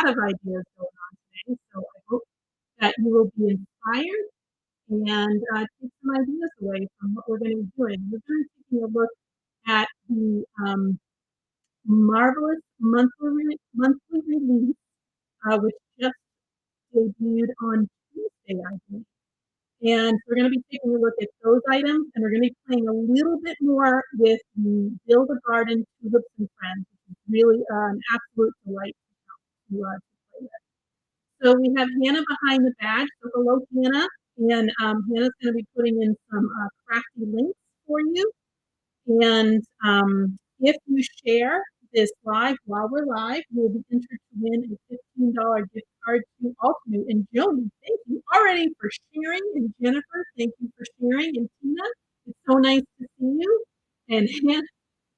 lot of ideas going on today. So I hope that you will be inspired and take some ideas away from what we're going to be doing. We're going to be taking a look at the marvelous monthly release, which just debuted on Tuesday, I think. And we're going to be taking a look at those items, and we're going to be playing a little bit more with the Build a Garden Tulips and Friends, which is really an absolute delight to play with. So we have Hannah behind the badge. So hello, Hannah. And Hannah's going to be putting in some crafty links for you. And if you share this live while we're live, you'll be entered to win a $15 gift card to Ultimate. And Joni, thank you already for sharing. And Jennifer, thank you for sharing. And Tina, it's so nice to see you. And Hannah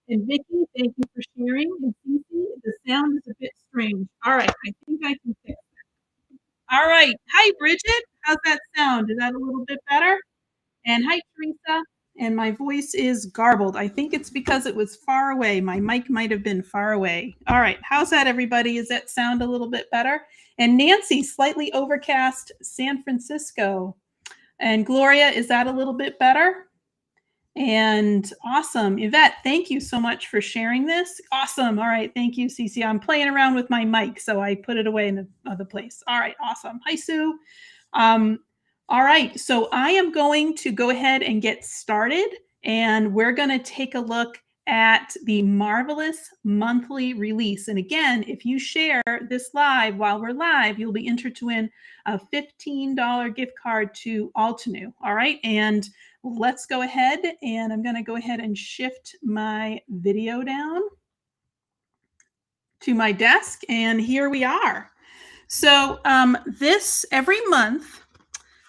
and Vicky, thank you for sharing. And Cece, the sound is a bit strange. All right, I think I can fix it. All right. Hi, Bridget. How's that sound? Is that a little bit better? And hi, Teresa. And my voice is garbled. I think it's because it was far away. My mic might have been far away. All right. How's that, everybody? Does that sound a little bit better? And Nancy, slightly overcast San Francisco. And Gloria, is that a little bit better? And awesome. Yvette, thank you so much for sharing this. Awesome. All right. Thank you, Cece. I'm playing around with my mic, so I put it away in another place. All right. Awesome. Hi, Sue. All right, so I am going to go ahead and get started, and we're going to take a look at the marvelous monthly release. And again, if you share this live while we're live, you'll be entered to win a $15 gift card to Altenew. All right, and let's go ahead, and I'm going to go ahead and shift my video down to my desk, and here we are. So this every month,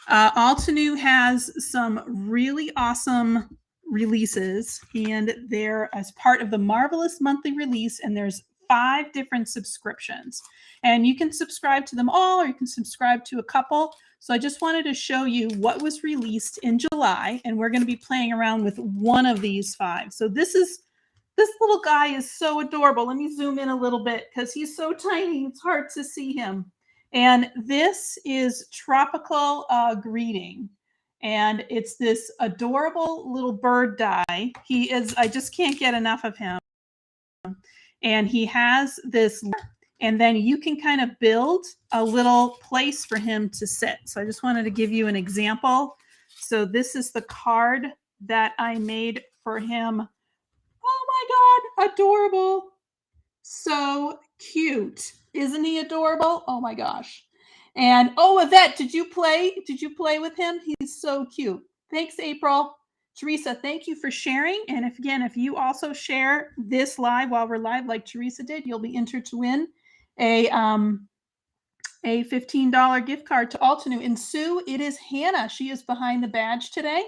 Altenew has some really awesome releases, and they're as part of the marvelous monthly release, and there's 5 different subscriptions, and you can subscribe to them all, or you can subscribe to a couple. So I just wanted to show you what was released in July, and we're going to be playing around with one of these 5. So this little guy is so adorable. Let me zoom in a little bit because he's so tiny, it's hard to see him. And this is Tropical Greeting. And it's this adorable little bird die. He is, I just can't get enough of him. And he has this, and then you can kind of build a little place for him to sit. So I just wanted to give you an example. So this is the card that I made for him. Oh my God, adorable. So cute. Isn't he adorable? Oh my gosh. And oh, Yvette, did you play with him? He's so cute. Thanks, April. Teresa, thank you for sharing. And if you also share this live while we're live, like Teresa did, you'll be entered to win a $15 gift card to Altenew. And Sue, it is Hannah. She is behind the badge today.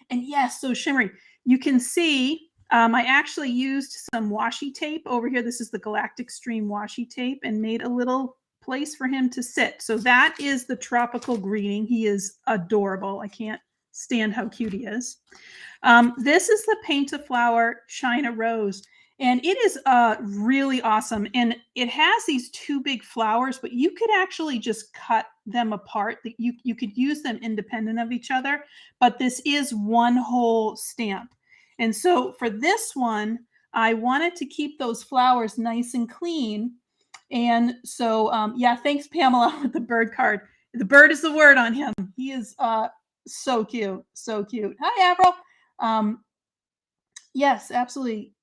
And yes, so shimmery. You can see I actually used some washi tape over here. This is the Galactic Stream washi tape, and made a little place for him to sit. So that is the Tropical Greeting. He is adorable. I can't stand how cute he is. This is the Paint a Flower China Rose. And it is really awesome. And it has these 2 big flowers, but you could actually just cut them apart. You could use them independent of each other, but this is one whole stamp. And so for this one, I wanted to keep those flowers nice and clean. And so, yeah, thanks, Pamela, with the bird card. The bird is the word on him. He is so cute, so cute. Hi, Avril. Yes, absolutely.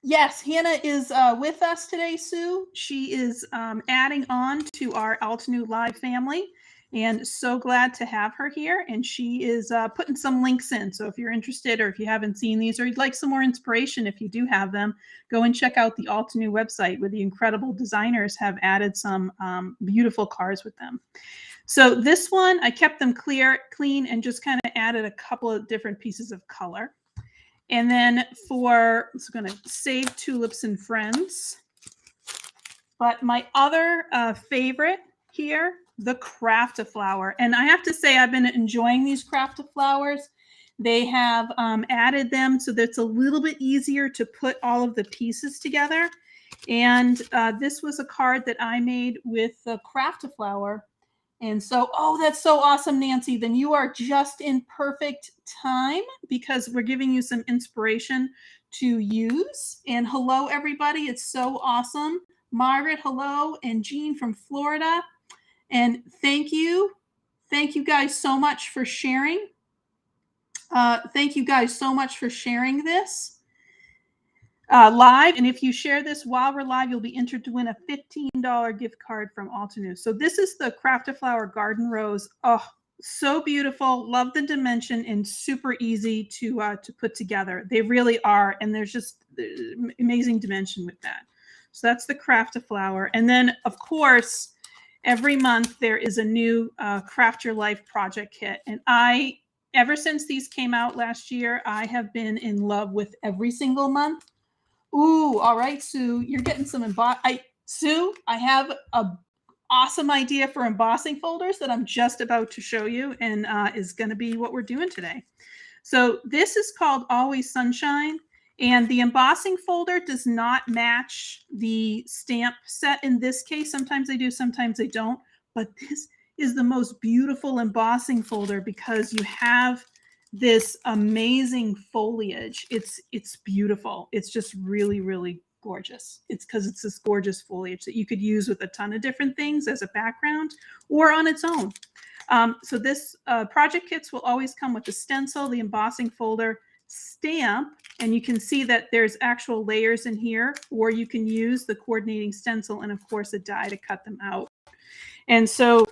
Yes, Hannah is with us today, Sue. She is adding on to our Altenew Live family. And so glad to have her here. And she is putting some links in. So if you're interested, or if you haven't seen these, or you'd like some more inspiration, if you do have them, go and check out the Altenew website, where the incredible designers have added some beautiful cards with them. So this one, I kept them clean, and just kind of added a couple of different pieces of color. And then I'm going to save Tulips and Friends. But my other favorite here, the Craft-A-Flower. And I have to say, I've been enjoying these Craft-A-Flowers. They have added them so that it's a little bit easier to put all of the pieces together. And this was a card that I made with the Craft-A-Flower. And so, oh, that's so awesome, Nancy. Then you are just in perfect time because we're giving you some inspiration to use. And hello, everybody. It's so awesome. Margaret, hello. And Jean from Florida. And thank you. Thank you guys so much for sharing. Thank you guys so much for sharing this live. And if you share this while we're live, you'll be entered to win a $15 gift card from Altenew. So this is the Craft-A-Flower Garden Rose. Oh, so beautiful. Love the dimension and super easy to put together. They really are. And there's just amazing dimension with that. So that's the Craft-A-Flower. And then, of course, every month there is a new Craft Your Life project kit. And ever since these came out last year, I have been in love with every single month. Ooh, all right, Sue, you're getting some Sue, I have a awesome idea for embossing folders that I'm just about to show you, and is going to be what we're doing today. So this is called Always Sunshine, and the embossing folder does not match the stamp set in this case. Sometimes they do, sometimes they don't, but this is the most beautiful embossing folder because you have this amazing foliage. It's beautiful. It's just really, really gorgeous. It's because it's this gorgeous foliage that you could use with a ton of different things as a background or on its own. So this project kits will always come with the stencil, the embossing folder, stamp, and you can see that there's actual layers in here, or you can use the coordinating stencil and of course a die to cut them out. And so,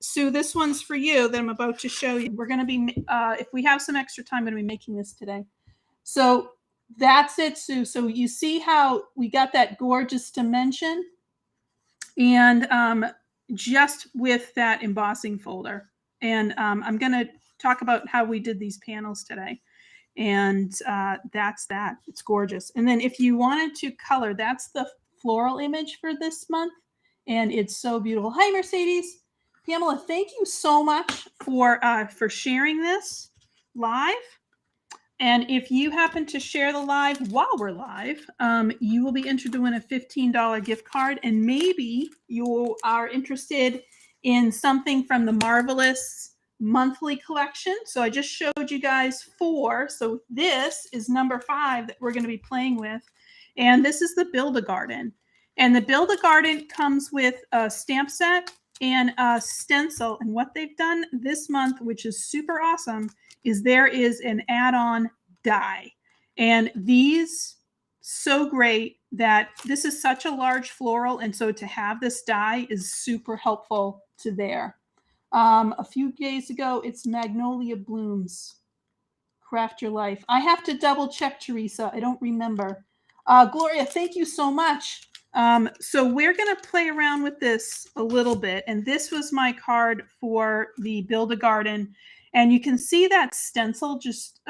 Sue, this one's for you that I'm about to show you. We're going to be, if we have some extra time, I'm going to be making this today. So that's it, Sue. So you see how we got that gorgeous dimension and just with that embossing folder. And I'm going to talk about how we did these panels today. And that's that. It's gorgeous. And then if you wanted to color, that's the floral image for this month. And it's so beautiful. Hi, Mercedes. Pamela, thank you so much for sharing this live. And if you happen to share the live while we're live, you will be entered to win a $15 gift card. And maybe you are interested in something from the Marvelous monthly collection. So I just showed you guys 4. So this is number 5 that we're going to be playing with. And this is the Build-A-Garden. And the Build-A-Garden comes with a stamp set and a stencil. And what they've done this month, which is super awesome, is there is an add-on die. And these, so great that this is such a large floral. And so to have this die is super helpful to there. A few days ago, it's Magnolia Blooms. Craft Your Life. I have to double check, Teresa. I don't remember. Gloria, thank you so much. So we're going to play around with this a little bit. And this was my card for the Build-A-Garden. And you can see that stencil just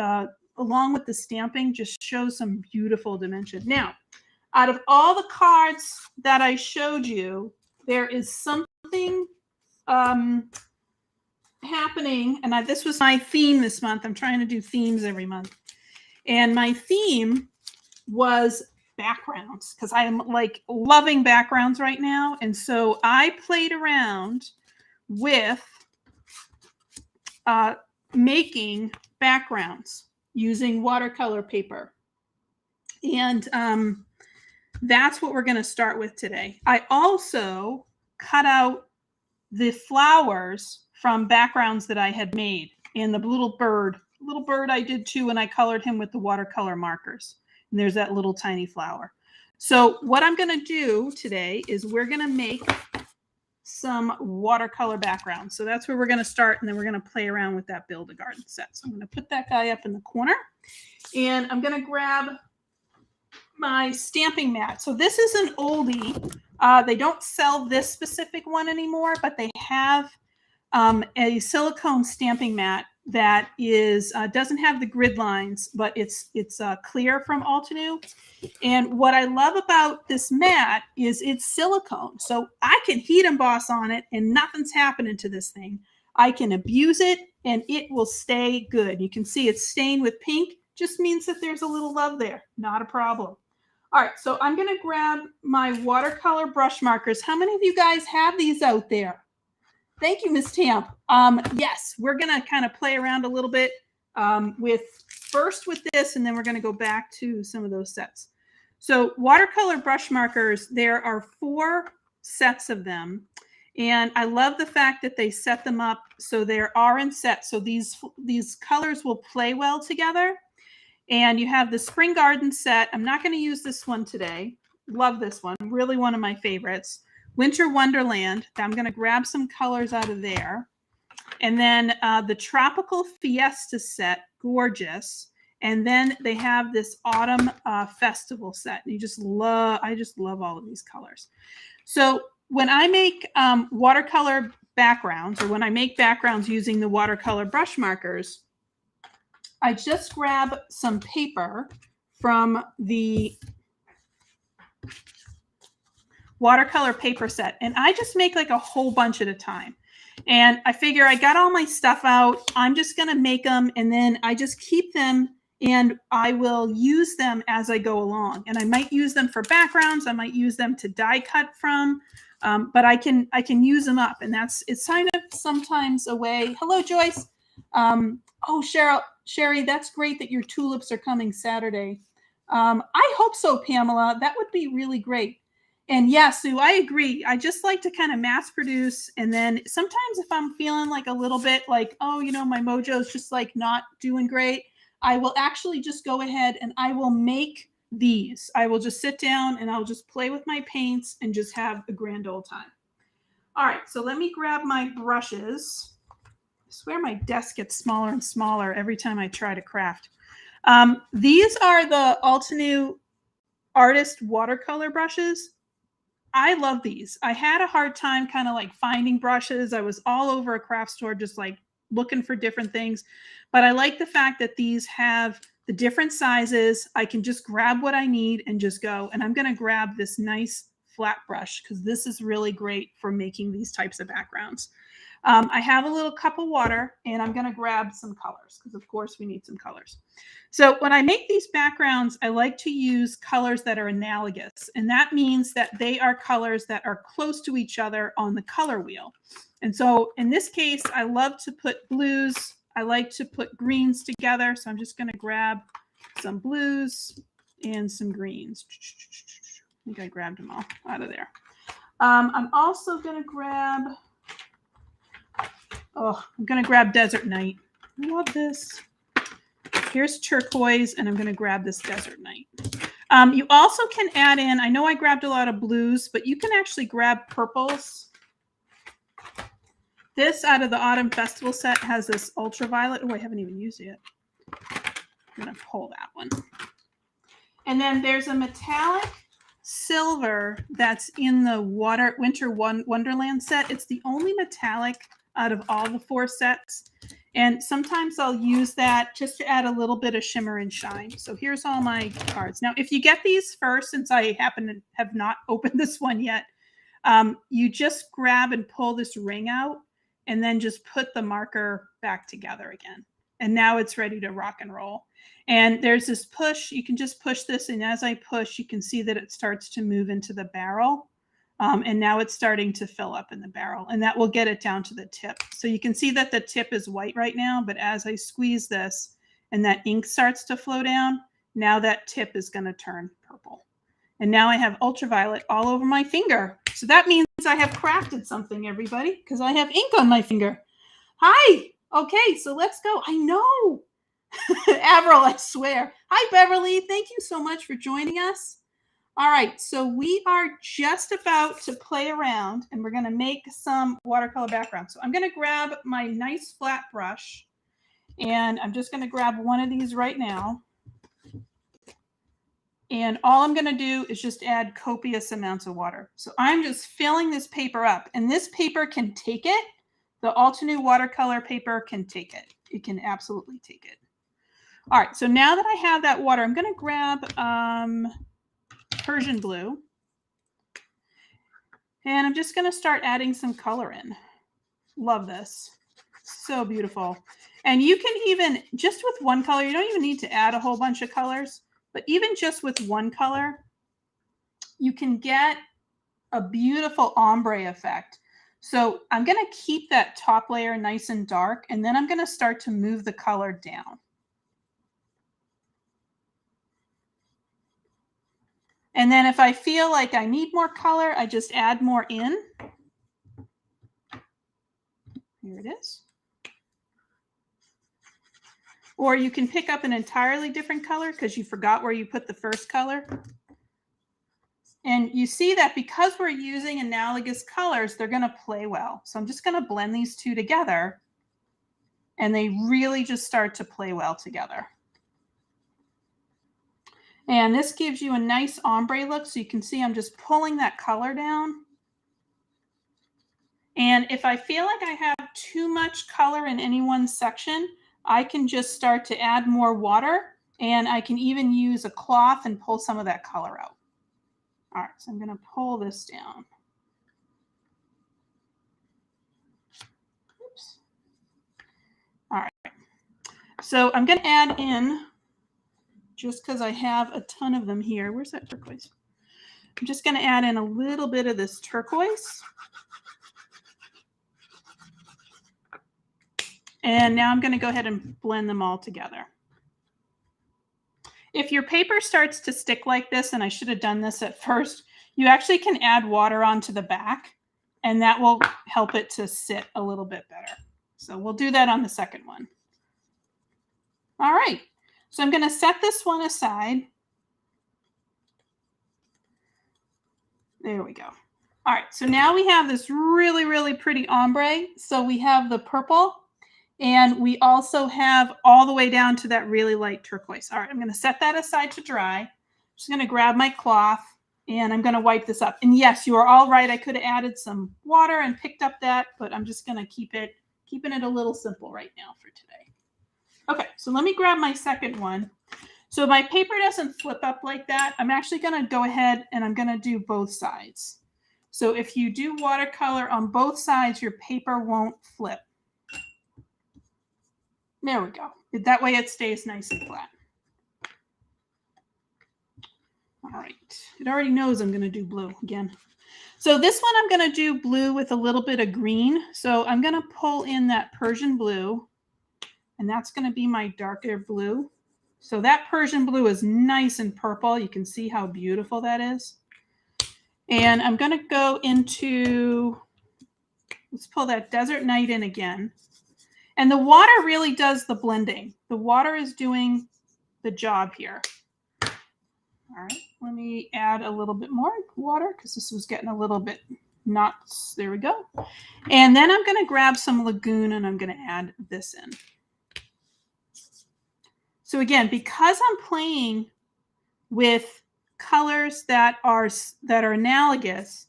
along with the stamping just shows some beautiful dimension. Now, out of all the cards that I showed you, there is something happening. And this was my theme this month. I'm trying to do themes every month. And my theme was backgrounds because I am like loving backgrounds right now. And so I played around with making backgrounds using watercolor paper. And that's what we're going to start with today. I also cut out the flowers from backgrounds that I had made. And the little bird I did too, and I colored him with the watercolor markers. And there's that little tiny flower. So what I'm going to do today is we're going to make some watercolor backgrounds. So that's where we're going to start, and then we're going to play around with that Build-A-Garden set. So I'm going to put that guy up in the corner, and I'm going to grab my stamping mat. So this is an oldie. They don't sell this specific one anymore, but they have a silicone stamping mat that is doesn't have the grid lines, but it's clear from Altenew. And what I love about this mat is it's silicone. So I can heat emboss on it and nothing's happening to this thing. I can abuse it and it will stay good. You can see it's stained with pink. Just means that there's a little love there. Not a problem. All right, so I'm going to grab my watercolor brush markers. How many of you guys have these out there? Thank you, Miss Tamp. Yes, we're going to kind of play around a little bit with this, and then we're going to go back to some of those sets. So watercolor brush markers, there are 4 sets of them. And I love the fact that they set them up so they are in sets. So these colors will play well together. And you have the Spring Garden set. I'm not going to use this one today. Love this one. Really one of my favorites. Winter Wonderland. I'm going to grab some colors out of there. And then the Tropical Fiesta set. Gorgeous. And then they have this Autumn Festival set. And I just love all of these colors. So when I make watercolor backgrounds, or when I make backgrounds using the watercolor brush markers, I just grab some paper from the watercolor paper set, and I just make like a whole bunch at a time. And I figure I got all my stuff out. I'm just going to make them, and then I just keep them, and I will use them as I go along. And I might use them for backgrounds. I might use them to die cut from, but I can use them up, and it's kind of sometimes a way. Hello, Joyce. Oh, Sherry, that's great that your tulips are coming Saturday. I hope so, Pamela. That would be really great. And yeah, Sue, I agree. I just like to kind of mass produce. And then sometimes if I'm feeling like a little bit like, oh, my mojo's just like not doing great, I will actually just go ahead and I will make these. I will just sit down and I'll just play with my paints and just have a grand old time. All right, so let me grab my brushes. I swear my desk gets smaller and smaller every time I try to craft. These are the Altenew Artist watercolor brushes. I love these. I had a hard time kind of like finding brushes. I was all over a craft store just like looking for different things. But I like the fact that these have the different sizes. I can just grab what I need and just go. And I'm going to grab this nice flat brush because this is really great for making these types of backgrounds. I have a little cup of water, and I'm going to grab some colors because, of course, we need some colors. So when I make these backgrounds, I like to use colors that are analogous, and that means that they are colors that are close to each other on the color wheel. And so in this case, I love to put blues. I like to put greens together, so I'm just going to grab some blues and some greens. I think I grabbed them all out of there. I'm also going to grab... I'm going to grab Desert Night. I love this. Here's turquoise, and I'm going to grab this Desert Night. You also can add in, I know I grabbed a lot of blues, but you can actually grab purples. This out of the Autumn Festival set has this ultraviolet. Oh, I haven't even used it yet. I'm going to pull that one. And then there's a metallic silver that's in the Winter Wonderland set. It's the only metallic out of all the 4 sets. And sometimes I'll use that just to add a little bit of shimmer and shine. So here's all my cards. Now, if you get these first, since I happen to have not opened this one yet, you just grab and pull this ring out and then just put the marker back together again. And now it's ready to rock and roll. And there's this push. You can just push this. And as I push, you can see that it starts to move into the barrel. And now it's starting to fill up in the barrel, and that will get it down to the tip. So you can see that the tip is white right now, but as I squeeze this and that ink starts to flow down, now that tip is going to turn purple. And now I have ultraviolet all over my finger. So that means I have crafted something, everybody, because I have ink on my finger. Hi. Okay, so let's go. I know. Avril, I swear. Hi, Beverly. Thank you so much for joining us. All right, so we are just about to play around, and we're going to make some watercolor backgrounds. So I'm going to grab my nice flat brush, and I'm just going to grab one of these right now. And all I'm going to do is just add copious amounts of water. So I'm just filling this paper up, and this paper can take it. The Altenew watercolor paper can take it. It can absolutely take it. All right, so now that I have that water, I'm going to grab... Persian blue. And I'm just going to start adding some color in. Love this. So beautiful. And you can even, just with one color, you don't even need to add a whole bunch of colors, but even just with one color, you can get a beautiful ombre effect. So I'm going to keep that top layer nice and dark, and then I'm going to start to move the color down. And then if I feel like I need more color, I just add more in. Here it is. Or you can pick up an entirely different color because you forgot where you put the first color. And you see that because we're using analogous colors, they're going to play well. So I'm just going to blend these two together, and they really just start to play well together. And this gives you a nice ombre look. So you can see I'm just pulling that color down. And if I feel like I have too much color in any one section, I can just start to add more water, and I can even use a cloth and pull some of that color out. All right, so I'm going to pull this down. Oops. All right, so I'm going to add in, just because I have a ton of them here. Where's that turquoise? I'm just going to add in a little bit of this turquoise. And now I'm going to go ahead and blend them all together. If your paper starts to stick like this, and I should have done this at first, you actually can add water onto the back, and that will help it to sit a little bit better. So we'll do that on the second one. All right, so I'm going to set this one aside. There we go. All right, so now we have this really, really pretty ombre. So we have the purple, and we also have all the way down to that really light turquoise. All right, I'm going to set that aside to dry. I'm just going to grab my cloth, and I'm going to wipe this up. And yes, you are all right. I could have added some water and picked up that, but I'm just going to keeping it a little simple right now for today. Okay, so let me grab my second one. So my paper doesn't flip up like that. I'm actually going to go ahead and I'm going to do both sides. So if you do watercolor on both sides, your paper won't flip. There we go. That way it stays nice and flat. All right. It already knows I'm going to do blue again. So this one I'm going to do blue with a little bit of green. So I'm going to pull in that Persian blue, and that's going to be my darker blue. So that Persian blue is nice and purple. You can see how beautiful that is. And I'm going to go into, let's pull that Desert Night in again. And the water really does the blending. The water is doing the job here. All right, let me add a little bit more water because this was getting a little bit knots. There we go. And then I'm going to grab some Lagoon and I'm going to add this in. So again, because I'm playing with colors that are analogous,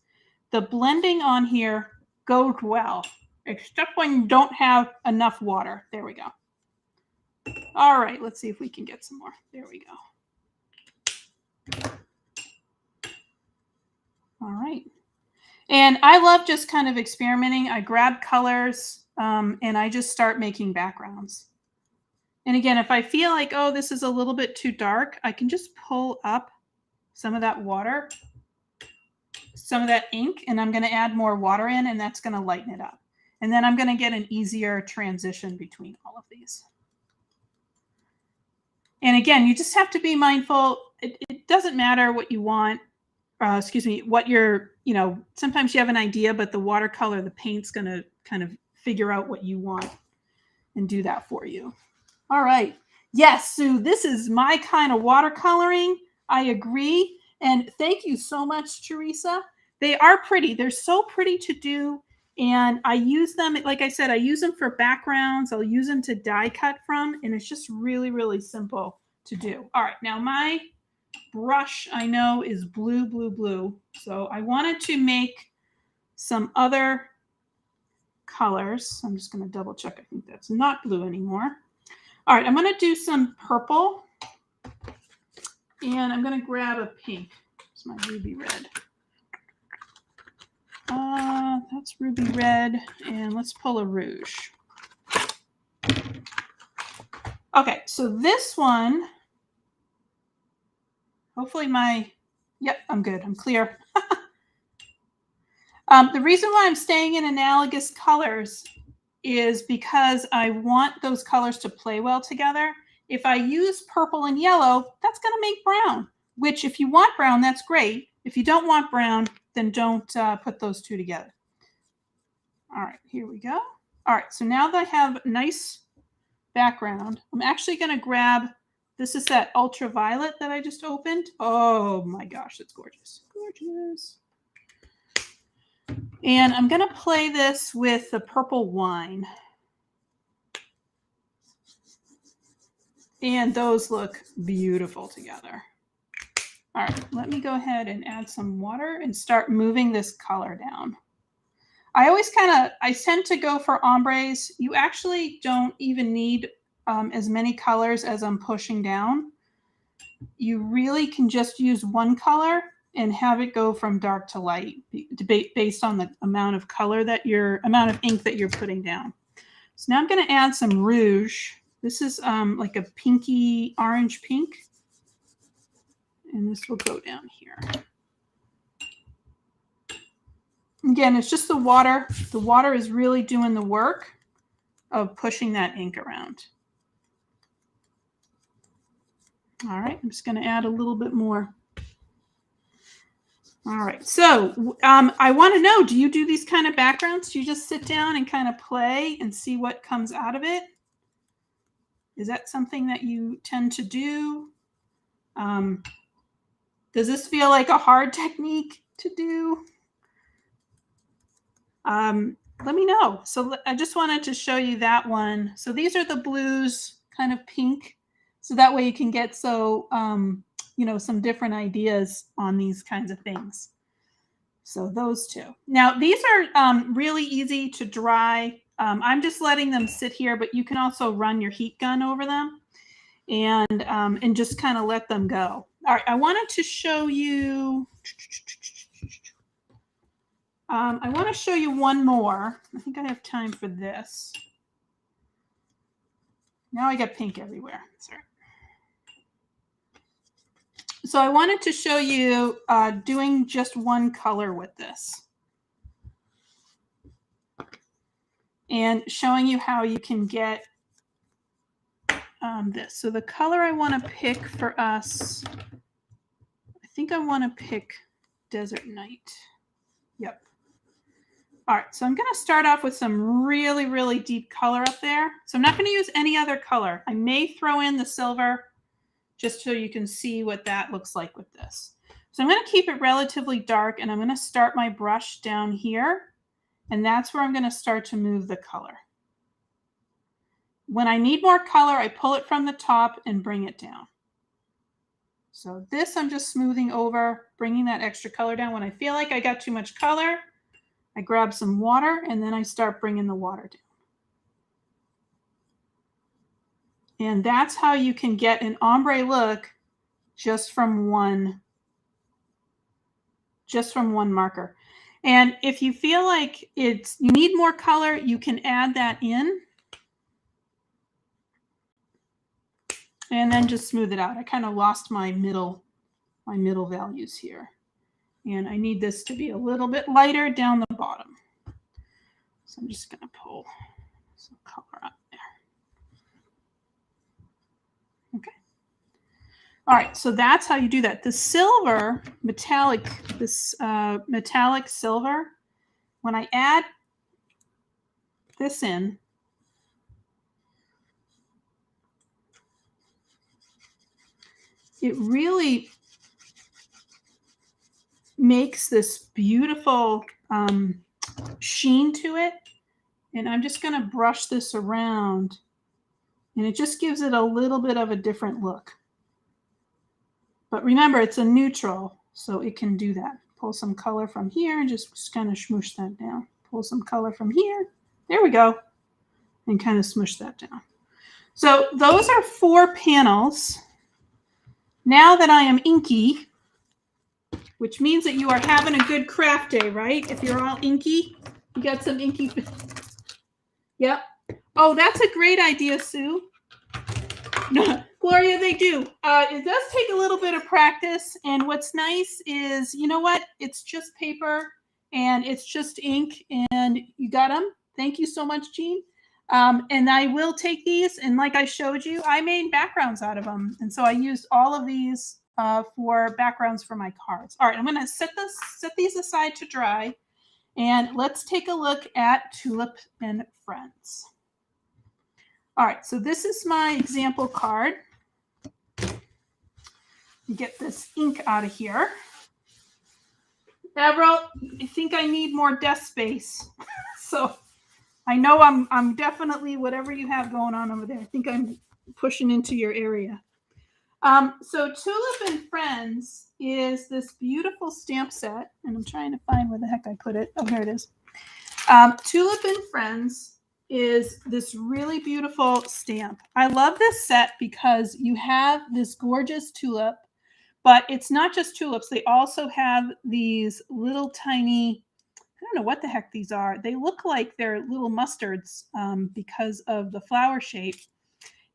the blending on here goes well, except when you don't have enough water. There we go. All right, let's see if we can get some more. There we go. All right. And I love just kind of experimenting. I grab colors and I just start making backgrounds. And again, if I feel like, oh, this is a little bit too dark, I can just pull up some of that water, some of that ink, and I'm going to add more water in, and that's going to lighten it up. And then I'm going to get an easier transition between all of these. And again, you just have to be mindful. It doesn't matter what you want. What you're, sometimes you have an idea, but the watercolor, the paint's going to kind of figure out what you want and do that for you. All right. Yes, Sue, this is my kind of watercoloring. I agree. And thank you so much, Teresa. They are pretty. They're so pretty to do. And I use them, like I said, I use them for backgrounds. I'll use them to die cut from. And it's just really, really simple to do. All right. Now my brush, I know, is blue, blue, blue. So I wanted to make some other colors. I'm just going to double check. I think that's not blue anymore. All right, I'm going to do some purple, and I'm going to grab a pink. It's my ruby red. That's ruby red, and let's pull a rouge. Okay, so this one, hopefully my Yep, I'm good. I'm clear. The reason why I'm staying in analogous colors is because I want those colors to play well together. If I use purple and yellow, that's going to make brown, which if you want brown, that's great. If you don't want brown, then don't put those two together. All right, here we go. All right, so now that I have a nice background, I'm actually going to grab, this is that ultraviolet that I just opened. Oh my gosh, it's gorgeous. Gorgeous. And I'm going to play this with the purple wine. And those look beautiful together. All right, let me go ahead and add some water and start moving this color down. I tend to go for ombres. You actually don't even need as many colors as I'm pushing down. You really can just use one color and have it go from dark to light based on the amount of amount of ink that you're putting down. So now I'm going to add some rouge. This is like a pinky orange pink. And this will go down here. Again, it's just the water. The water is really doing the work of pushing that ink around. All right, I'm just going to add a little bit more. All right, so I want to know, do you do these kind of backgrounds? Do you just sit down and kind of play and see what comes out of it? Is that something that you tend to do? Does this feel like a hard technique to do? Let me know. So I just wanted to show you that one. So these are the blues, kind of pink. So that way you can get some different ideas on these kinds of things. So those two. Now these are really easy to dry. I'm just letting them sit here, but you can also run your heat gun over them and just kind of let them go. All right, I wanted to show you. I want to show you one more. I think I have time for this. Now I got pink everywhere. Sorry. So I wanted to show you doing just one color with this. And showing you how you can get this. So the color I want to pick for us, I think I want to pick Desert Night. Yep. All right, so I'm going to start off with some really, really deep color up there. So I'm not going to use any other color. I may throw in the silver just so you can see what that looks like with this. So I'm going to keep it relatively dark, and I'm going to start my brush down here, and that's where I'm going to start to move the color. When I need more color, I pull it from the top and bring it down. So this I'm just smoothing over, bringing that extra color down. When I feel like I got too much color, I grab some water and then I start bringing the water down. And that's how you can get an ombre look just from one marker. And if you feel like you need more color, you can add that in and then just smooth it out. I kind of lost my middle values here. And I need this to be a little bit lighter down the bottom. So I'm just going to pull some color out there. Okay. All right, so that's how you do that. The silver, metallic silver, when I add this in, it really makes this beautiful sheen to it. And I'm just going to brush this around, and it just gives it a little bit of a different look. But remember, it's a neutral, so it can do that. Pull some color from here and just kind of smoosh that down. Pull some color from here. There we go. And kind of smoosh that down. So those are 4 panels. Now that I am inky, which means that you are having a good craft day, right? If you're all inky, you got some inky. Yep. Oh, that's a great idea, Sue. No, Gloria, they do. It does take a little bit of practice. And what's nice is, you know what? It's just paper and it's just ink, and you got them. Thank you so much, Jean. And I will take these, and like I showed you, I made backgrounds out of them. And so I used all of these for backgrounds for my cards. All right, I'm going to set these aside to dry, and let's take a look at Tulip and Friends. All right, so this is my example card. Get this ink out of here. Avril, I think I need more desk space. So I know I'm definitely, whatever you have going on over there, I think I'm pushing into your area. So Tulip and Friends is this beautiful stamp set, and I'm trying to find where the heck I put it. Oh, here it is. Tulip and Friends is this really beautiful stamp. I love this set because you have this gorgeous tulip, but it's not just tulips. They also have these little tiny, I don't know what the heck these are. They look like they're little mustards because of the flower shape.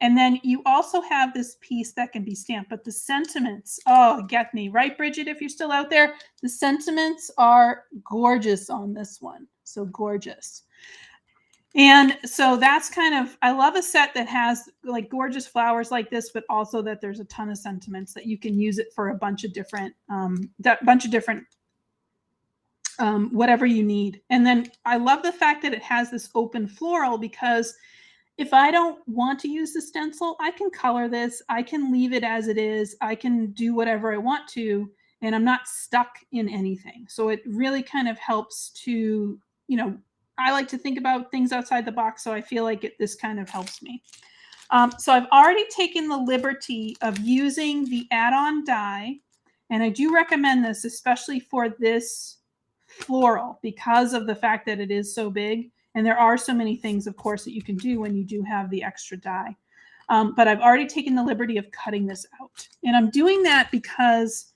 And then you also have this piece that can be stamped, but the sentiments, oh, get me, right, Bridget, if you're still out there? The sentiments are gorgeous on this one. So gorgeous. And so that's kind of, I love a set that has like gorgeous flowers like this, but also that there's a ton of sentiments that you can use it for a bunch of different, whatever you need. And then I love the fact that it has this open floral, because if I don't want to use the stencil, I can color this. I can leave it as it is. I can do whatever I want to, and I'm not stuck in anything. So it really kind of helps to, I like to think about things outside the box, so I feel like this kind of helps me. So I've already taken the liberty of using the add-on die, and I do recommend this, especially for this floral, because of the fact that it is so big. And there are so many things, of course, that you can do when you do have the extra die. But I've already taken the liberty of cutting this out. And I'm doing that because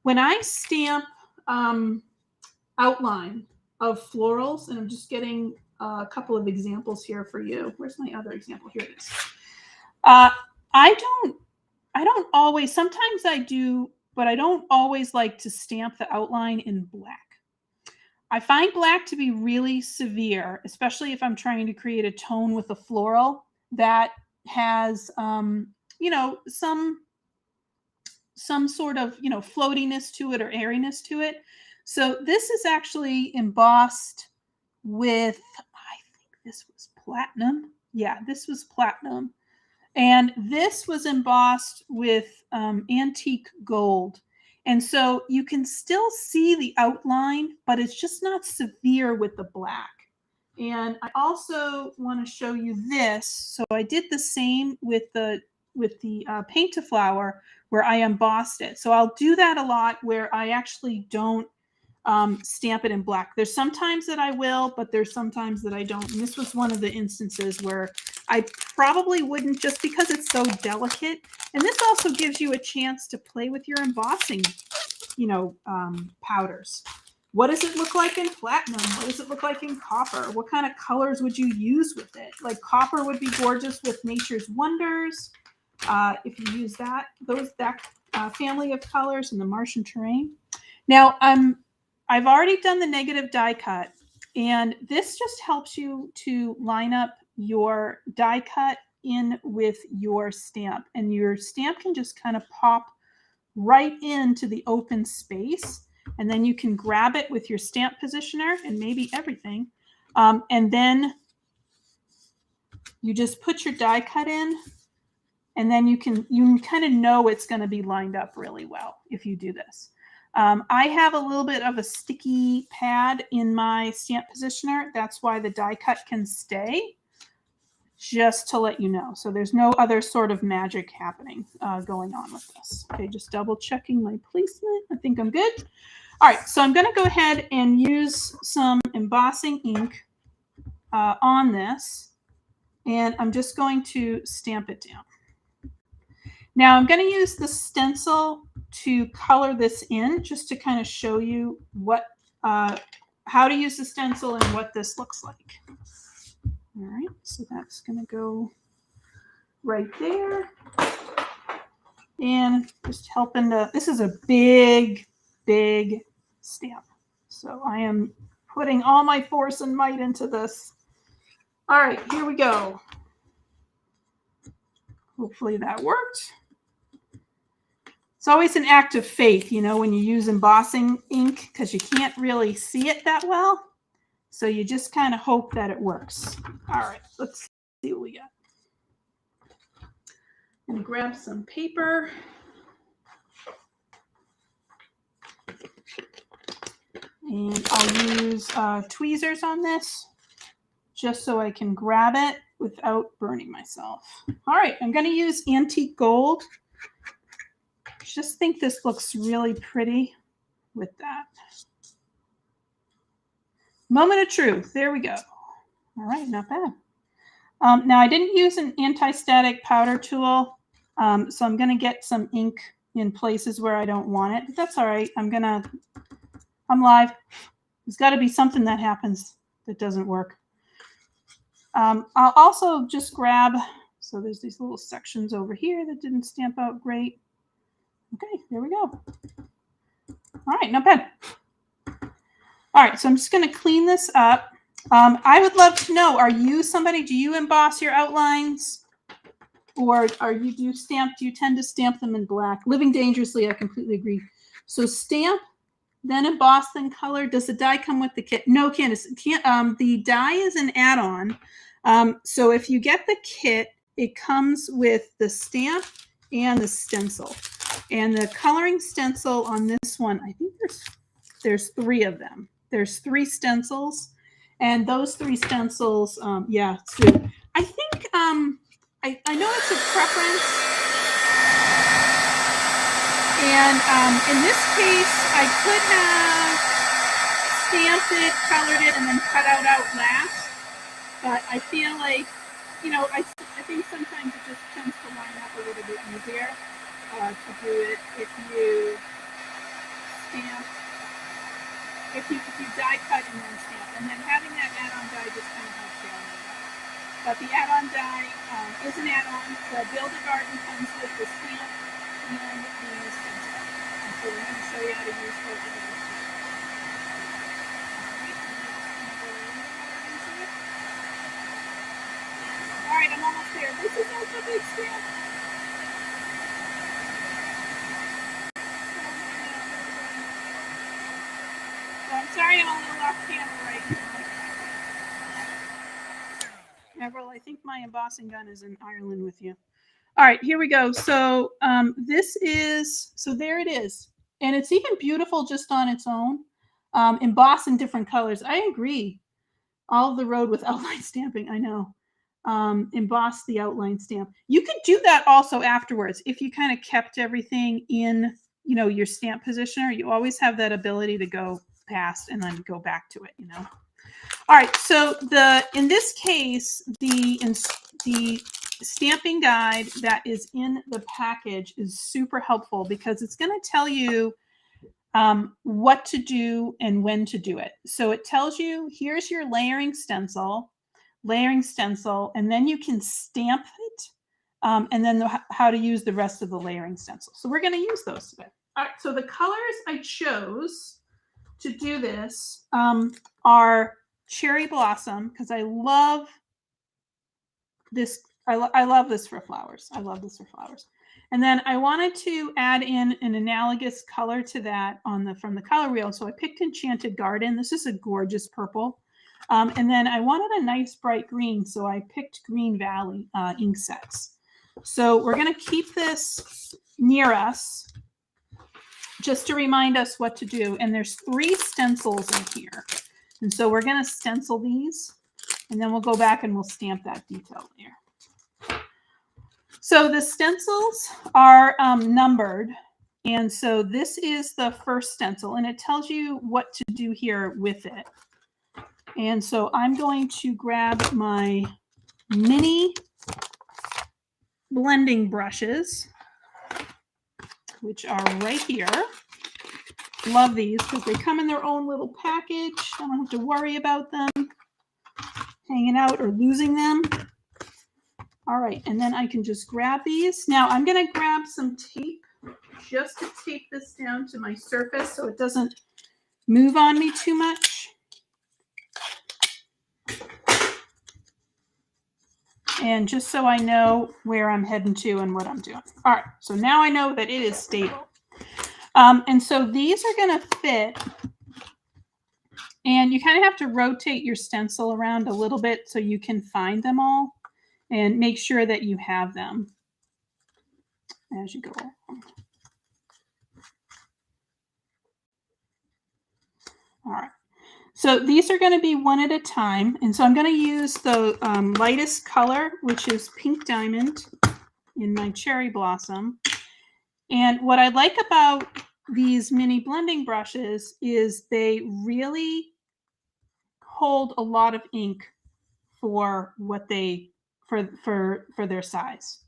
when I stamp outline of florals, and I'm just getting a couple of examples here for you. Where's my other example? Here it is. I don't always, sometimes I do, but I don't always like to stamp the outline in black. I find black to be really severe, especially if I'm trying to create a tone with a floral that has, some sort of, floatiness to it or airiness to it. So this is actually embossed with, I think this was platinum. Yeah, this was platinum. And this was embossed with antique gold. And so you can still see the outline, but it's just not severe with the black. And I also want to show you this. So I did the same with the paint to flower, where I embossed it. So I'll do that a lot, where I actually don't stamp it in black. There's sometimes that I will, but there's sometimes that I don't. And this was one of the instances where I probably wouldn't, just because it's so delicate. And this also gives you a chance to play with your embossing, powders. What does it look like in platinum? What does it look like in copper? What kind of colors would you use with it? Like copper would be gorgeous with Nature's Wonders. If you use that family of colors in the Martian terrain. Now, I've already done the negative die cut, and this just helps you to line up your die cut in with your stamp, and your stamp can just kind of pop right into the open space, and then you can grab it with your stamp positioner and maybe everything, and then you just put your die cut in, and then you kind of know it's going to be lined up really well if you do this. I have a little bit of a sticky pad in my stamp positioner. That's why the die cut can stay, just to let you know. So there's no other sort of magic happening going on with this. Okay, just double checking my placement. I think I'm good. All right, so I'm going to go ahead and use some embossing ink on this, and I'm just going to stamp it down. Now I'm going to use the stencil to color this in, just to kind of show you how to use the stencil and what this looks like. All right, so that's going to go right there. and just helping to, this is a big, big stamp. So I am putting all my force and might into this. All right, here we go. Hopefully that worked. It's always an act of faith, you know, when you use embossing ink, because you can't really see it that well. So you just kind of hope that it works. All right, let's see what we got. I'm going to grab some paper. And I'll use tweezers on this just so I can grab it without burning myself. All right, I'm going to use antique gold. Just think this looks really pretty with that. Moment of truth. There we go. All right, not bad. Now, I didn't use an anti-static powder tool, so I'm going to get some ink in places where I don't want it. But that's all right. I'm live. There's got to be something that happens that doesn't work. I'll also just grab, so there's these little sections over here that didn't stamp out great. Okay, there we go. All right, not bad. All right, so I'm just going to clean this up. I would love to know, are you somebody, do you emboss your outlines? Or do you tend to stamp them in black? Living dangerously, I completely agree. So stamp, then emboss, then color. Does the die come with the kit? No, Candace, the die is an add-on. So if you get the kit, it comes with the stamp and the stencil. And the coloring stencil on this one, I think there's 3 of them. There's 3 stencils, and those 3 stencils, yeah, so I think I know it's a preference. And in this case, I could have stamped it, colored it, and then cut out last. But I feel like, you know, I think sometimes it just tends to line up a little bit easier to do it if you stamp, if you die cut and then stamp. And then having that add-on die just kind of helps you out. But the add-on die is an add-on. The Build-A-Garden comes with the stamp and the stencil. And so we're going to show you how to use both of those. All right, I'm almost there. This is also a big stamp. So I'm sorry I'm a little off camera right now. Avril, I think my embossing gun is in Ireland with you. All right, here we go. So so there it is. And it's even beautiful just on its own. Embossed in different colors. I agree. All the road with outline stamping, I know. Emboss the outline stamp. You could do that also afterwards. If you kind of kept everything in, you know, your stamp positioner, you always have that ability to go past and then go back to it, you know. All right, so in this case, the stamping guide that is in the package is super helpful because it's going to tell you what to do and when to do it. So it tells you, here's your layering stencil, and then you can stamp it, and then how to use the rest of the layering stencil. So we're going to use those today. All right, so the colors I chose to do this are Cherry Blossom, because I love this. I love this for flowers. I love this for flowers. And then I wanted to add in an analogous color to that from the color wheel. So I picked Enchanted Garden. This is a gorgeous purple. And then I wanted a nice bright green. So I picked Green Valley ink sets. So we're going to keep this near us just to remind us what to do. And there's 3 stencils in here. And so we're going to stencil these, and then we'll go back and we'll stamp that detail later. So the stencils are numbered. And so this is the first stencil, and it tells you what to do here with it. And so I'm going to grab my mini blending brushes, which are right here. Love these because they come in their own little package. I don't have to worry about them hanging out or losing them. All right, and then I can just grab these. Now I'm going to grab some tape just to tape this down to my surface so it doesn't move on me too much. And just so I know where I'm heading to and what I'm doing. All right, so now I know that it is stable. And so these are going to fit. And you kind of have to rotate your stencil around a little bit so you can find them all and make sure that you have them as you go along. All right. So these are going to be one at a time. And so I'm going to use the lightest color, which is Pink Diamond in my Cherry Blossom. And what I like about these mini blending brushes is they really hold a lot of ink for what they for their size.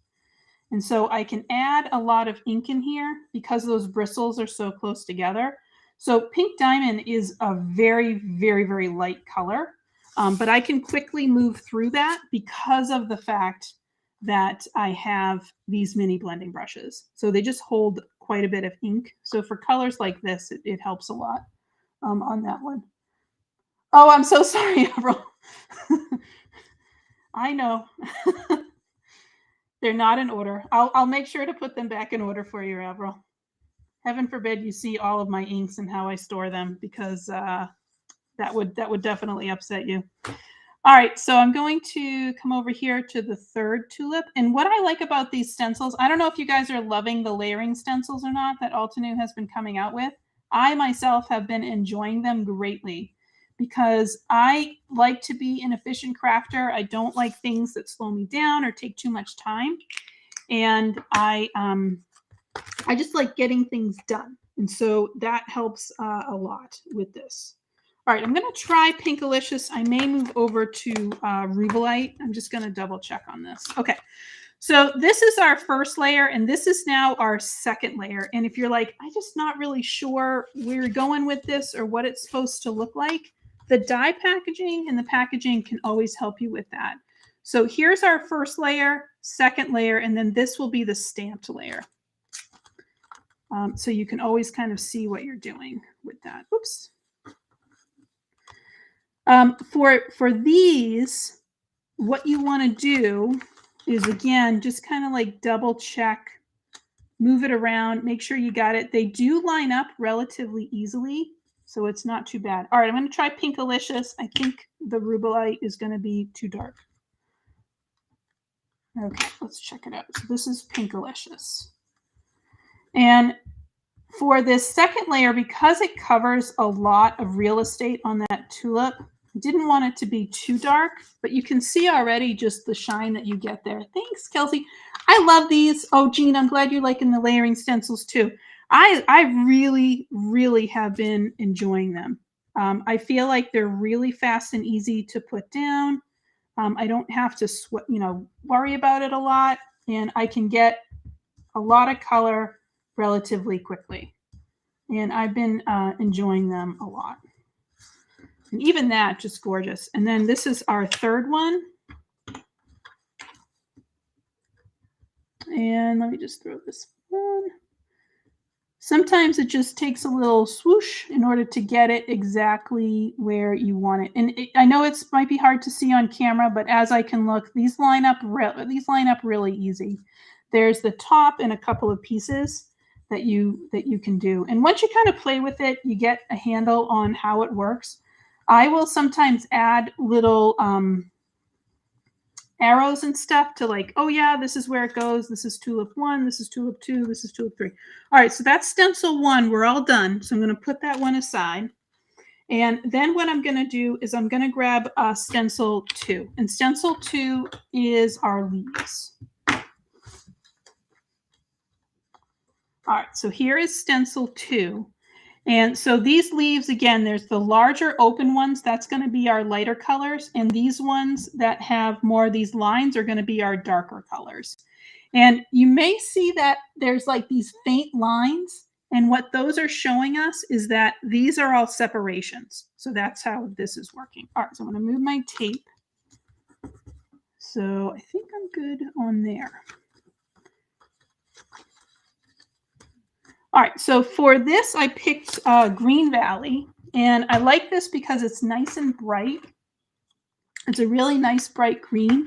And so I can add a lot of ink in here because those bristles are so close together. So Pink Diamond is a very, very, very light color, but I can quickly move through that because of the fact that I have these mini blending brushes. So they just hold quite a bit of ink. So for colors like this, it helps a lot on that one. Oh, I'm so sorry, Avril. I know. They're not in order. I'll make sure to put them back in order for you, Avril. Heaven forbid you see all of my inks and how I store them, because that would definitely upset you. All right, so I'm going to come over here to the third tulip. And what I like about these stencils, I don't know if you guys are loving the layering stencils or not that Altenew has been coming out with. I myself have been enjoying them greatly because I like to be an efficient crafter. I don't like things that slow me down or take too much time. And I just like getting things done. And so that helps a lot with this. All right, I'm going to try Pinkalicious. I may move over to Rubelite. I'm just going to double check on this. Okay, so this is our first layer, and this is now our second layer. And if you're like, I'm just not really sure where you're going with this or what it's supposed to look like, the die packaging and the packaging can always help you with that. So here's our first layer, second layer, and then this will be the stamped layer. So you can always kind of see what you're doing with that. Oops. For these, what you want to do is, again, just kind of like double check, move it around, make sure you got it. They do line up relatively easily, so it's not too bad. All right, I'm going to try Pinkalicious. I think the Rubelite is going to be too dark. Okay, let's check it out. So this is Pinkalicious. And for this second layer, because it covers a lot of real estate on that tulip, I didn't want it to be too dark, but you can see already just the shine that you get there. Thanks, Kelsey. I love these. Oh, Jean, I'm glad you're liking the layering stencils too. I really, really have been enjoying them. I feel like they're really fast and easy to put down. I don't have to worry about it a lot, and I can get a lot of color relatively quickly. And I've been enjoying them a lot. And even that, just gorgeous. And then this is our third one. And let me just throw this one. Sometimes it just takes a little swoosh in order to get it exactly where you want it. And I know it might be hard to see on camera, but as I can look, these line up really easy. There's the top and a couple of pieces that you can do. And once you kind of play with it, you get a handle on how it works. I will sometimes add little arrows and stuff to, like, oh yeah, this is where it goes. This is tulip 1, this is tulip 2, this is tulip 3. All right, so that's stencil 1. We're all done. So I'm going to put that one aside. And then what I'm going to do is I'm going to grab stencil 2. And stencil 2 is our leaves. All right, so here is stencil 2. And so these leaves, again, there's the larger open ones. That's going to be our lighter colors. And these ones that have more of these lines are going to be our darker colors. And you may see that there's like these faint lines. And what those are showing us is that these are all separations. So that's how this is working. All right, so I'm going to move my tape So I think I'm good on there. All right, so for this, I picked Green Valley, and I like this because it's nice and bright. It's a really nice bright green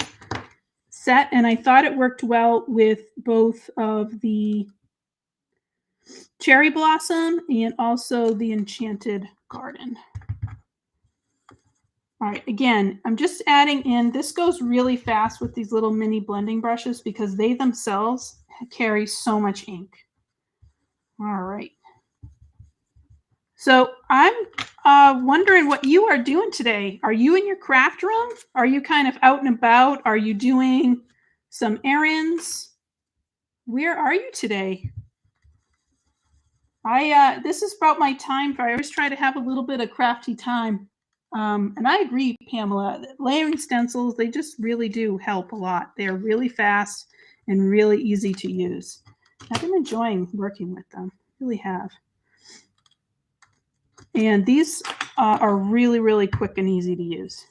set, and I thought it worked well with both of the cherry blossom and also the enchanted garden. All right, again, I'm just adding in, this goes really fast with these little mini blending brushes because they themselves carry so much ink. All right. So I'm wondering what you are doing today. Are you in your craft room? Are you kind of out and about? Are you doing some errands? Where are you today? This is about my time. I always try to have a little bit of crafty time. And I agree, Pamela, layering stencils, they just really do help a lot. They're really fast and really easy to use. I've been enjoying working with them, really have. And these are really, really quick and easy to use.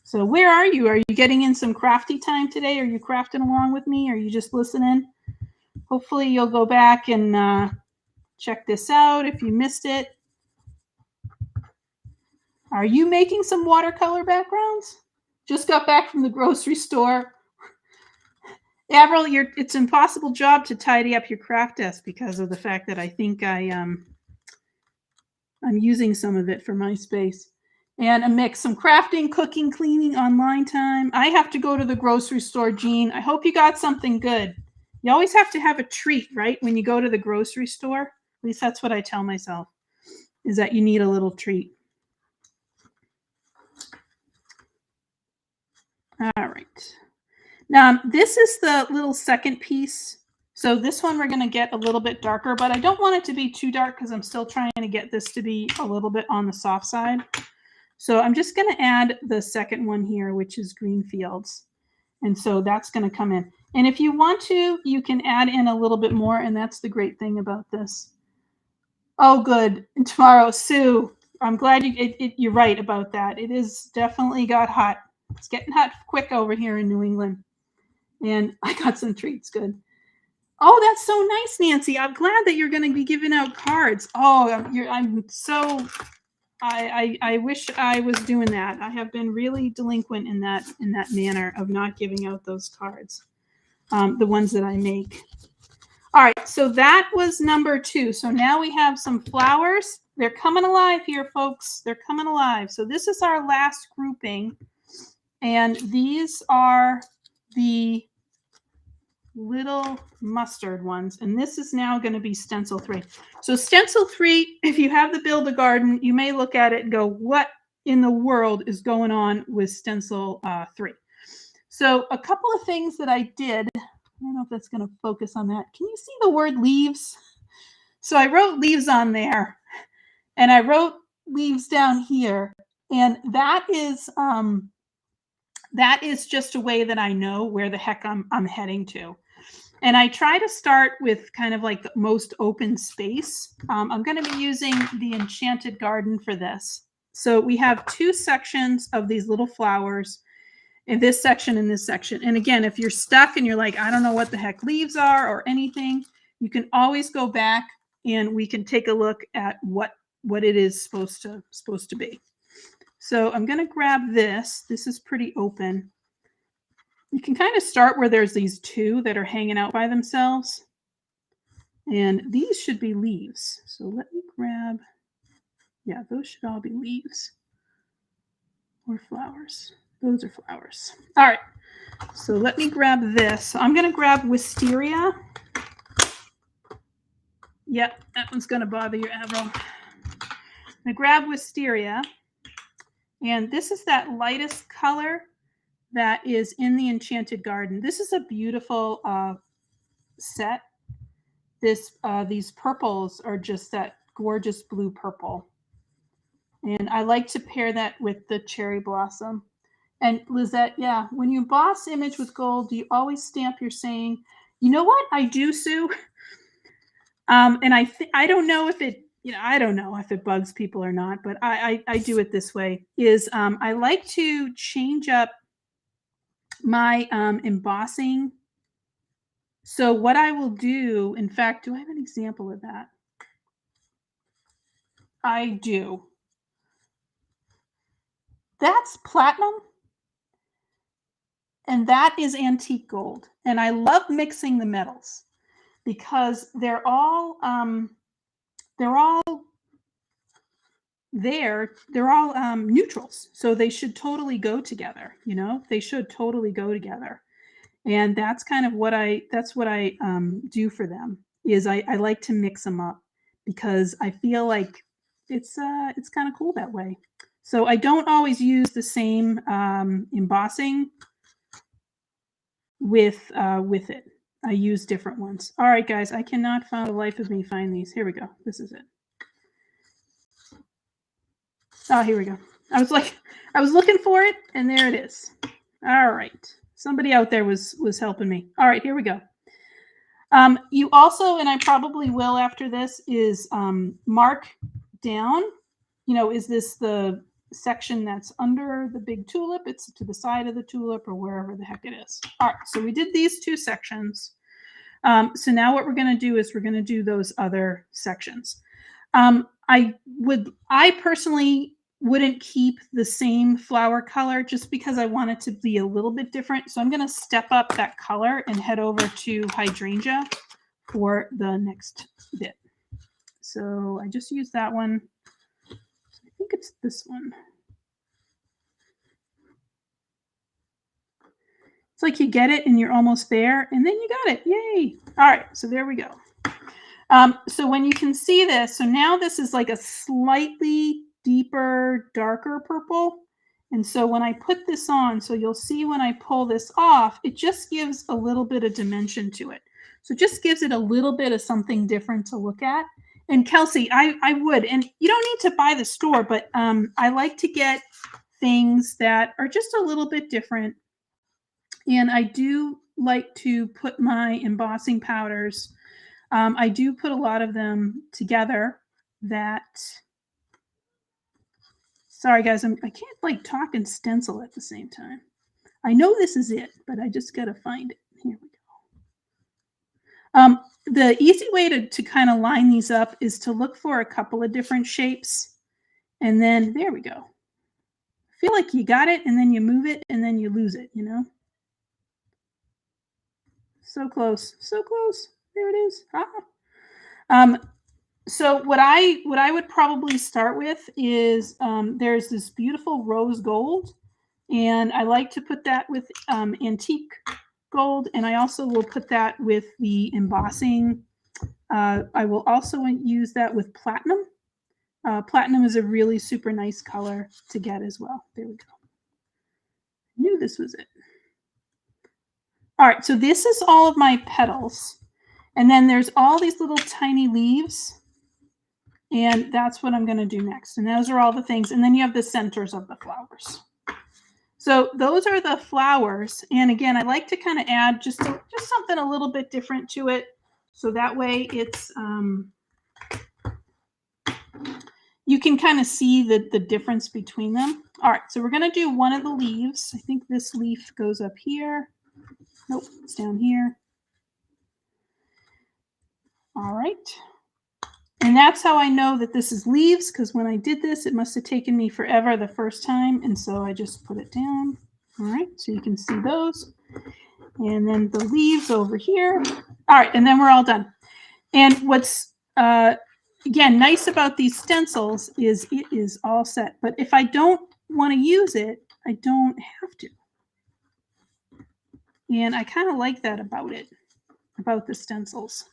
So where are you? Are you getting in some crafty time today? Are you crafting along with me? Are you just listening? Hopefully you'll go back and check this out if you missed it. Are you making some watercolor backgrounds? Just got back from the grocery store. Avril, it's an impossible job to tidy up your craft desk because of the fact that I think I'm using some of it for my space. And a mix, some crafting, cooking, cleaning, online time. I have to go to the grocery store, Jean. I hope you got something good. You always have to have a treat, right? When you go to the grocery store. At least that's what I tell myself, is that you need a little treat. All right. Now, this is the little second piece. So this one we're going to get a little bit darker, but I don't want it to be too dark because I'm still trying to get this to be a little bit on the soft side. So I'm just going to add the second one here, which is green fields. And so that's going to come in. And if you want to, you can add in a little bit more. And that's the great thing about this. Oh, good. And tomorrow, Sue, I'm glad you're right about that. It is definitely got hot. It's getting hot quick over here in New England. And I got some treats. Good. Oh, that's so nice, Nancy. I'm glad that you're going to be giving out cards. Oh, I'm so, I wish I was doing that. I have been really delinquent in that manner of not giving out those cards, the ones that I make. All right, so that was number 2. So now we have some flowers. They're coming alive here, folks. They're coming alive. So this is our last grouping. And these are the little mustard ones. And this is now going to be stencil 3. So stencil 3, if you have the Build a Garden, you may look at it and go, what in the world is going on with stencil 3? So a couple of things that I did. I don't know if that's going to focus on that. Can you see the word leaves? So I wrote leaves on there, and I wrote leaves down here. And that is just a way that I know where the heck I'm heading to. And I try to start with kind of like the most open space. I'm going to be using the Enchanted Garden for this. So we have 2 sections of these little flowers in this section and this section. And again, if you're stuck and you're like, I don't know what the heck leaves are or anything, you can always go back and we can take a look at what it is supposed to be. So I'm going to grab this. This is pretty open. You can kind of start where there's these 2 that are hanging out by themselves. And these should be leaves. So let me grab, yeah, those should all be leaves or flowers. Those are flowers. All right. So let me grab this. So I'm going to grab wisteria. Yep, that one's going to bother you, Avril. I grab wisteria. And this is that lightest color that is in the Enchanted Garden. This is a beautiful set. These purples are just that gorgeous blue purple. And I like to pair that with the cherry blossom. And Lizette, yeah, when you emboss image with gold, do you always stamp your saying? You know what? I do, Sue. And I don't know if it, I don't know if it bugs people or not, but I do it this way, is I like to change up my embossing. So what I will do, in fact, do I have an example of that? I do. That's platinum and that is antique gold. And I love mixing the metals because they're all neutrals. So they should totally go together, you know? They should totally go together. And that's kind of what I do for them is I like to mix them up because I feel like it's kind of cool that way. So I don't always use the same embossing with it. I use different ones. All right, guys, I cannot for the life of me find these. Here we go. This is it. Oh, here we go. I was looking for it, and there it is. All right. Somebody out there was helping me. All right, here we go. You also, and I probably will after this, is mark down, you know, is this the section that's under the big tulip? It's to the side of the tulip or wherever the heck it is. All right, so we did these two sections. So now what we're going to do is we're going to do those other sections. I personally wouldn't keep the same flower color just because I want it to be a little bit different. So I'm going to step up that color and head over to hydrangea for the next bit. So I just used that one. I think it's this one. It's like you get it and you're almost there and then you got it. Yay. All right. So there we go. So when you can see this, so now this is like a slightly deeper, darker purple. And so when I put this on, so you'll see when I pull this off, it just gives a little bit of dimension to it. So it just gives it a little bit of something different to look at. And Kelsey, I would, and you don't need to buy the store, but I like to get things that are just a little bit different. And I do like to put my embossing powders. I do put a lot of them together that, sorry guys, I can't like talk and stencil at the same time. I know this is it, but I just got to find it. Here we go. The easy way to kind of line these up is to look for a couple of different shapes. And then there we go. I feel like you got it and then you move it and then you lose it, you know? So close, so close. There it is. Ah. So what I would probably start with is there's this beautiful rose gold, and I like to put that with antique gold, and I also will put that with the embossing. I will also use that with platinum. Platinum is a really super nice color to get as well. There we go. I knew this was it. All right, so this is all of my petals. And then there's all these little tiny leaves. And that's what I'm going to do next. And those are all the things. And then you have the centers of the flowers. So those are the flowers. And again, I like to kind of add just something a little bit different to it. So that way it's, you can kind of see the difference between them. All right, so we're going to do one of the leaves. I think this leaf goes up here. Nope, it's down here. All right. And that's how I know that this is leaves, because when I did this, it must have taken me forever the first time. And so I just put it down. All right, so you can see those. And then the leaves over here. All right, and then we're all done. And what's, again, nice about these stencils is it is all set. But if I don't want to use it, I don't have to. And I kind of like that about it, about the stencils.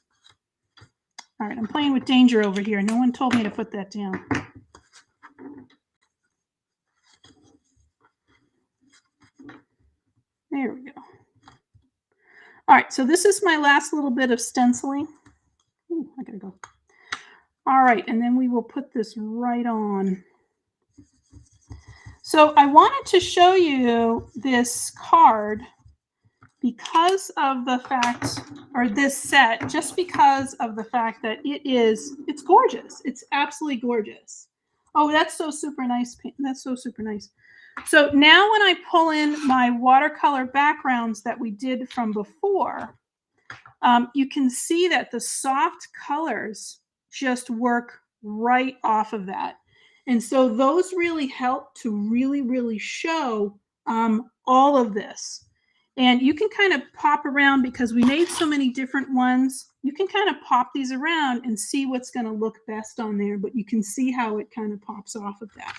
All right, I'm playing with danger over here. No one told me to put that down. There we go. All right, so this is my last little bit of stenciling. Ooh, I gotta go. All right, and then we will put this right on. So I wanted to show you this card because of the fact, or this set, just because of the fact that it's gorgeous. It's absolutely gorgeous. Oh, that's so super nice. That's so super nice. So now when I pull in my watercolor backgrounds that we did from before, you can see that the soft colors just work right off of that. And so those really help to really show all of this. And you can kind of pop around because we made so many different ones. You can kind of pop these around and see what's going to look best on there, but you can see how it kind of pops off of that.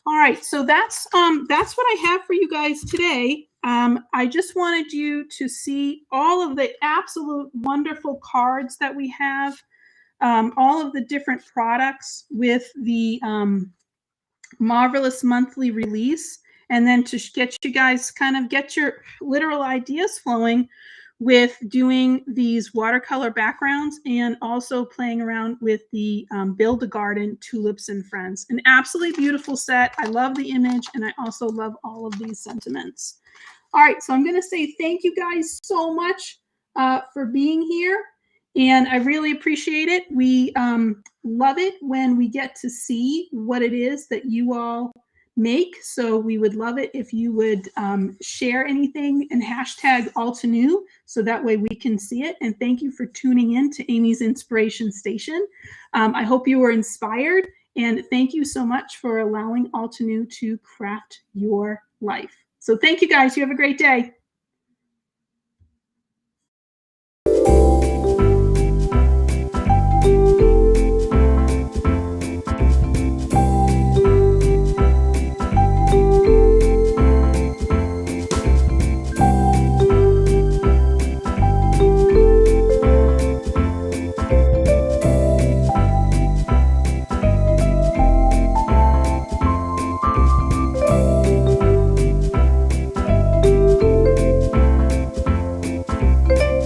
All right, so that's what I have for you guys today. I just wanted you to see all of the absolute wonderful cards that we have, all of the different products with the Marvelous monthly release, and then to get you guys kind of get your literal ideas flowing with doing these watercolor backgrounds and also playing around with the Build a Garden Tulips and Friends. An absolutely beautiful set. I love the image, and I also love all of these sentiments. All right, so I'm going to say thank you guys so much for being here, and I really appreciate it. We love it when we get to see what it is that you all make. So we would love it if you would share anything and hashtag Altenew so that way we can see it. And thank you for tuning in to Amy's Inspiration Station. I hope you were inspired, and thank you so much for allowing Altenew to craft your life. So thank you guys. You have a great day.